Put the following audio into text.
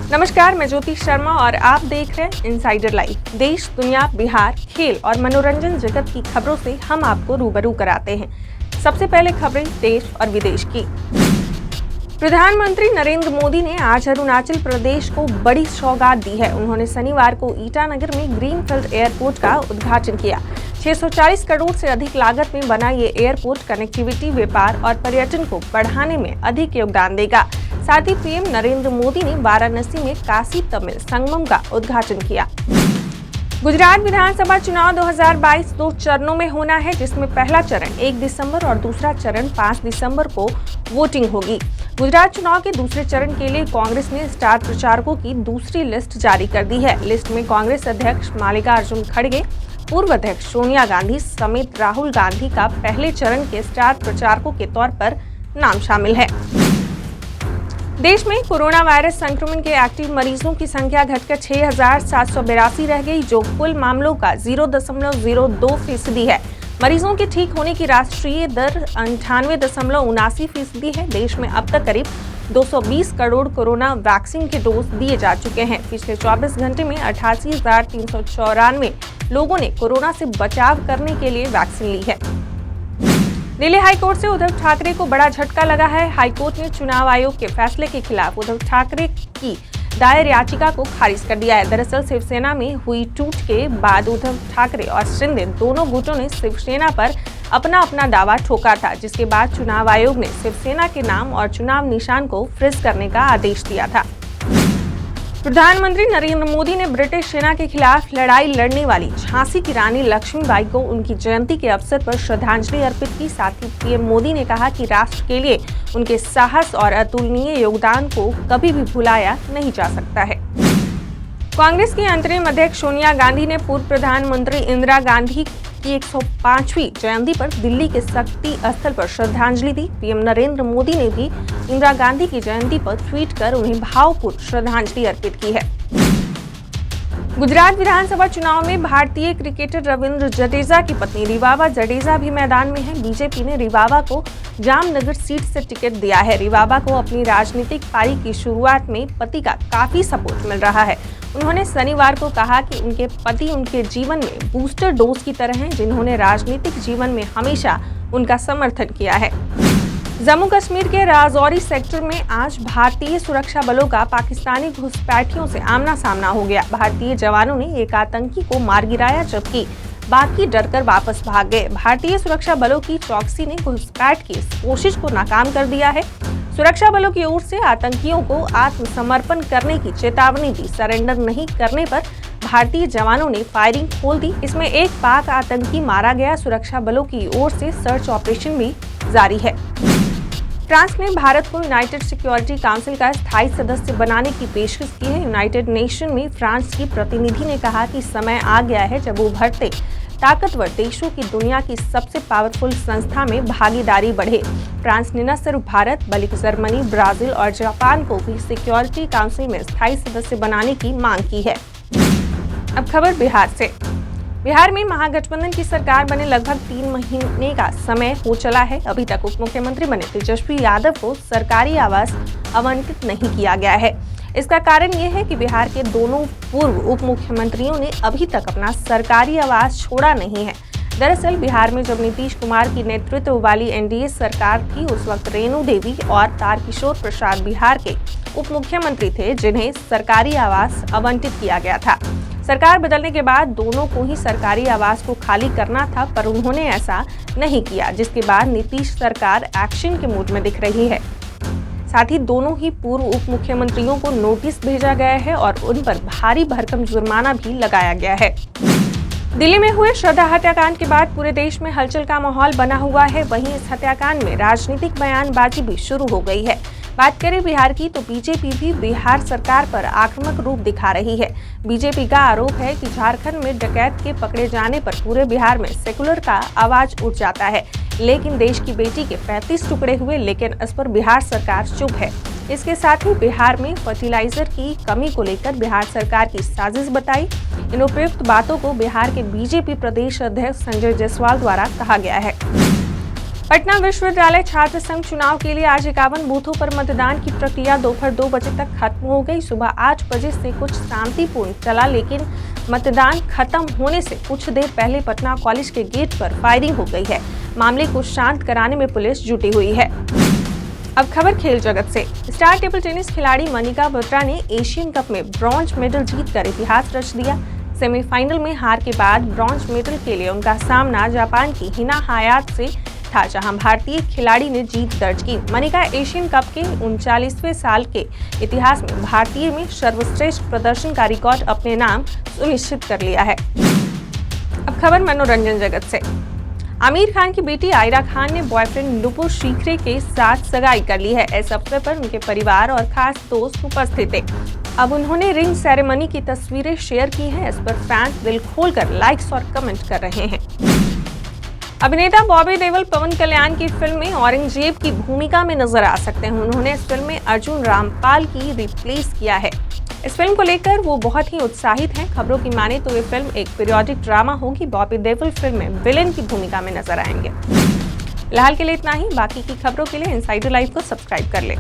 नमस्कार, मैं ज्योति शर्मा और आप देख रहे हैं इनसाइडर लाइव। देश, दुनिया, बिहार, खेल और मनोरंजन जगत की खबरों से हम आपको रूबरू कराते हैं। सबसे पहले खबरें देश और विदेश की। प्रधानमंत्री नरेंद्र मोदी ने आज अरुणाचल प्रदेश को बड़ी सौगात दी है। उन्होंने शनिवार को ईटानगर में ग्रीनफील्ड एयरपोर्ट का उद्घाटन किया। 640 करोड़ से अधिक लागत में बना ये एयरपोर्ट कनेक्टिविटी, व्यापार और पर्यटन को बढ़ाने में अधिक योगदान देगा। साथ ही पीएम नरेंद्र मोदी ने वाराणसी में काशी तमिल संगमम का उद्घाटन किया। गुजरात विधानसभा चुनाव 2022 दो चरणों में होना है, जिसमें पहला चरण 1 दिसंबर और दूसरा चरण 5 दिसंबर को वोटिंग होगी। गुजरात चुनाव के दूसरे चरण के लिए कांग्रेस ने स्टार प्रचारकों की दूसरी लिस्ट जारी कर दी है। लिस्ट में कांग्रेस अध्यक्ष मल्लिकार्जुन खड़गे, पूर्व अध्यक्ष सोनिया गांधी समेत राहुल गांधी का पहले चरण के स्टार प्रचारकों के तौर पर नाम शामिल है। देश में कोरोना वायरस संक्रमण के एक्टिव मरीजों की संख्या घटकर 6,782 रह गई, जो कुल मामलों का 0.02% है। मरीजों के ठीक होने की राष्ट्रीय दर 98.79% है। देश में अब तक करीब 220 करोड़ कोरोना वैक्सीन के डोज दिए जा चुके हैं। पिछले 24 घंटे में 88,394 लोगों ने कोरोना से बचाव करने के लिए वैक्सीन ली है। दिल्ली हाईकोर्ट से उद्धव ठाकरे को बड़ा झटका लगा है। हाईकोर्ट ने चुनाव आयोग के फैसले के खिलाफ उद्धव ठाकरे की दायर याचिका को खारिज कर दिया है। दरअसल शिवसेना में हुई टूट के बाद उद्धव ठाकरे और शिंदे दोनों गुटों ने शिवसेना पर अपना अपना दावा ठोका था, जिसके बाद चुनाव आयोग ने शिवसेना के नाम और चुनाव निशान को फ्रीज करने का आदेश दिया था। प्रधानमंत्री नरेंद्र मोदी ने ब्रिटिश सेना के खिलाफ लड़ाई लड़ने वाली झांसी की रानी लक्ष्मीबाई को उनकी जयंती के अवसर पर श्रद्धांजलि अर्पित की। साथ ही पीएम मोदी ने कहा कि राष्ट्र के लिए उनके साहस और अतुलनीय योगदान को कभी भी भुलाया नहीं जा सकता है। कांग्रेस की अंतरिम अध्यक्ष सोनिया गांधी ने पूर्व प्रधानमंत्री इंदिरा गांधी की 105वीं जयंती पर दिल्ली के शक्ति स्थल पर श्रद्धांजलि दी। पीएम नरेंद्र मोदी ने भी इंदिरा गांधी की जयंती पर ट्वीट कर उन्हें भावपूर्ण श्रद्धांजलि अर्पित की है। गुजरात विधानसभा चुनाव में भारतीय क्रिकेटर रविंद्र जडेजा की पत्नी रिवाबा जडेजा भी मैदान में है। बीजेपी ने रिवाबा को जामनगर सीट से टिकट दिया है। रिवाबा को अपनी राजनीतिक पारी की शुरुआत में पति का काफी सपोर्ट मिल रहा है। उन्होंने शनिवार को कहा कि उनके पति उनके जीवन में बूस्टर डोज की तरह हैं, जिन्होंने राजनीतिक जीवन में हमेशा उनका समर्थन किया है। जम्मू कश्मीर के राजौरी सेक्टर में आज भारतीय सुरक्षा बलों का पाकिस्तानी घुसपैठियों से आमना सामना हो गया। भारतीय जवानों ने एक आतंकी को मार गिराया, जबकि बाकी डरकर वापस भाग गए। भारतीय सुरक्षा बलों की चौकसी ने घुसपैठ की इस कोशिश को नाकाम कर दिया है। सुरक्षा बलों की ओर से आतंकियों को आत्मसमर्पण करने की चेतावनी दी। सरेंडर नहीं करने पर भारतीय जवानों ने फायरिंग खोल दी। इसमें एक पाक आतंकी मारा गया। सुरक्षा बलों की ओर से सर्च ऑपरेशन भी जारी है। फ्रांस ने भारत को यूनाइटेड सिक्योरिटी काउंसिल का स्थायी सदस्य बनाने की पेशकश की है। यूनाइटेड नेशन में फ्रांस की प्रतिनिधि ने कहा कि समय आ गया है जब उभरते ताकतवर देशों की दुनिया की सबसे पावरफुल संस्था में भागीदारी बढ़े। फ्रांस ने न सिर्फ भारत बल्कि जर्मनी, ब्राजील और जापान को भी सिक्योरिटी काउंसिल में स्थायी सदस्य बनाने की मांग की है। अब खबर बिहार से। बिहार में महागठबंधन की सरकार बने लगभग 3 महीने का समय हो चला है। अभी तक उप मुख्यमंत्री बने तेजस्वी यादव को सरकारी आवास आवंटित नहीं किया गया है। इसका कारण ये है कि बिहार के दोनों पूर्व उप मुख्यमंत्रियों ने अभी तक अपना सरकारी आवास छोड़ा नहीं है। दरअसल बिहार में जब नीतीश कुमार की नेतृत्व वाली एनडीए सरकार थी, उस वक्त रेणु देवी और तारकिशोर प्रसाद बिहार के उप मुख्यमंत्री थे, जिन्हें सरकारी आवास आवंटित किया गया था। सरकार बदलने के बाद दोनों को ही सरकारी आवास को खाली करना था, पर उन्होंने ऐसा नहीं किया, जिसके बाद नीतीश सरकार एक्शन के मूड में दिख रही है। साथ ही दोनों ही पूर्व उप मुख्यमंत्रियों को नोटिस भेजा गया है और उन पर भारी भरकम जुर्माना भी लगाया गया है। दिल्ली में हुए श्रद्धा हत्याकांड के बाद पूरे देश में हलचल का माहौल बना हुआ है। वहीं इस हत्याकांड में राजनीतिक बयानबाजी भी शुरू हो गई है। बात करें बिहार की तो बीजेपी भी बिहार सरकार पर आक्रामक रूप दिखा रही है। बीजेपी का आरोप है कि झारखंड में डकैत के पकड़े जाने पर पूरे बिहार में सेकुलर का आवाज उठ जाता है, लेकिन देश की बेटी के 35 टुकड़े हुए, लेकिन इस पर बिहार सरकार चुप है। इसके साथ ही बिहार में फर्टिलाइजर की कमी को लेकर बिहार सरकार की साजिश बताई। इन उपयुक्त बातों को बिहार के बीजेपी प्रदेश अध्यक्ष संजय जायसवाल द्वारा कहा गया है। पटना विश्वविद्यालय छात्र संघ चुनाव के लिए आज 51 बूथों पर मतदान की प्रक्रिया दोपहर 2 बजे तक खत्म हो गई। सुबह 8 बजे से कुछ शांतिपूर्ण चला, लेकिन मतदान खत्म होने से कुछ देर पहले पटना कॉलेज के गेट पर फायरिंग हो गई है। मामले को शांत कराने में पुलिस जुटी हुई है। अब खबर खेल जगत से। स्टार टेबल टेनिस खिलाड़ी मनिका बत्रा ने एशियन कप में ब्रॉन्ज मेडल जीतकर इतिहास रच दिया। सेमीफाइनल में हार के बाद ब्रॉन्ज मेडल के लिए उनका सामना जापान की हिना हायात से था, जहां भारतीय खिलाड़ी ने जीत दर्ज की। मनिका एशियन कप के 39वें साल के इतिहास में भारतीय में सर्वश्रेष्ठ प्रदर्शन का रिकॉर्ड अपने नाम सुनिश्चित कर लिया है। अब खबर मनोरंजन जगत से। आमिर खान की बेटी आयरा खान ने बॉयफ्रेंड नुपुर शिखरे के साथ सगाई कर ली है। इस अवसर पर उनके परिवार और खास दोस्त उपस्थित थे। अब उन्होंने रिंग सेरेमनी की तस्वीरें शेयर की हैं। इस पर फैंस दिल खोलकर लाइक्स और कमेंट कर रहे हैं। अभिनेता बॉबी देओल पवन कल्याण की फिल्म में औरंगजेब की भूमिका में नजर आ सकते हैं। उन्होंने इस फिल्म में अर्जुन रामपाल की रिप्लेस किया है। इस फिल्म को लेकर वो बहुत ही उत्साहित हैं। खबरों की माने तो ये फिल्म एक पीरियोडिक ड्रामा होगी। बॉबी देओल फिल्म में विलेन की भूमिका में नजर आएंगे। फिलहाल के लिए इतना ही। बाकी की खबरों के लिए इनसाइडर लाइव को सब्सक्राइब कर लें।